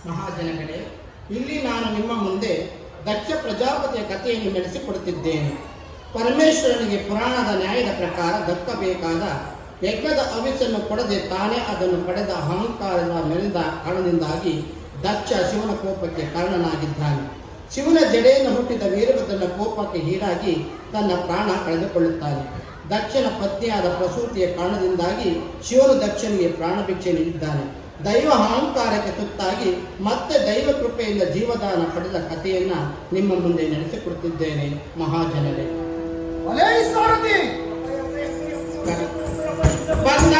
ಮಹಾಜನಗಳೇ, ಇಲ್ಲಿ ನಾನು ನಿಮ್ಮ ಮುಂದೆ ದಕ್ಷ ಪ್ರಜಾಪತಿಯ ಕಥೆಯನ್ನು ನಡೆಸಿಕೊಡುತ್ತಿದ್ದೇನೆ. ಪರಮೇಶ್ವರನಿಗೆ ಪುರಾಣದ ನ್ಯಾಯದ ಪ್ರಕಾರ ದಕ್ಕಬೇಕಾದ ಯಜ್ಞದ ಹವಿಸ್ಸನ್ನು ಕೊಡದೆ ತಾನೇ ಅದನ್ನು ಪಡೆದ ಅಹಂಕಾರದ ಮೆರೆದ ಕಾರಣದಿಂದಾಗಿ ದಕ್ಷ ಶಿವನ ಕೋಪಕ್ಕೆ ಕಾರಣನಾಗಿದ್ದಾನೆ. ಶಿವನ ಜಡೆಯನ್ನು ಹುಟ್ಟಿದ ವೀರಭದ್ರನ ಕೋಪಕ್ಕೆ ಈಡಾಗಿ ತನ್ನ ಪ್ರಾಣ ಕಳೆದುಕೊಳ್ಳುತ್ತಾನೆ. ದಕ್ಷನ ಪತ್ನಿಯಾದ ಪ್ರಸೂತಿಯ ಕಾರಣದಿಂದಾಗಿ ಶಿವನು ದಕ್ಷನಿಗೆ ಪ್ರಾಣ ಭಿಕ್ಷೆ ನೀಡಿದ್ದಾನೆ. ದೈವ ಅಹಂಕಾರಕ್ಕೆ ತುತ್ತಾಗಿ ಮತ್ತೆ ದೈವ ಕೃಪೆಯಿಂದ ಜೀವದಾನ ಪಡೆದ ಕಥೆಯನ್ನ ನಿಮ್ಮ ಮುಂದೆ ನಡೆಸಿಕೊಡುತ್ತಿದ್ದೇನೆ ಮಹಾಜನರೇ. ಬಂದ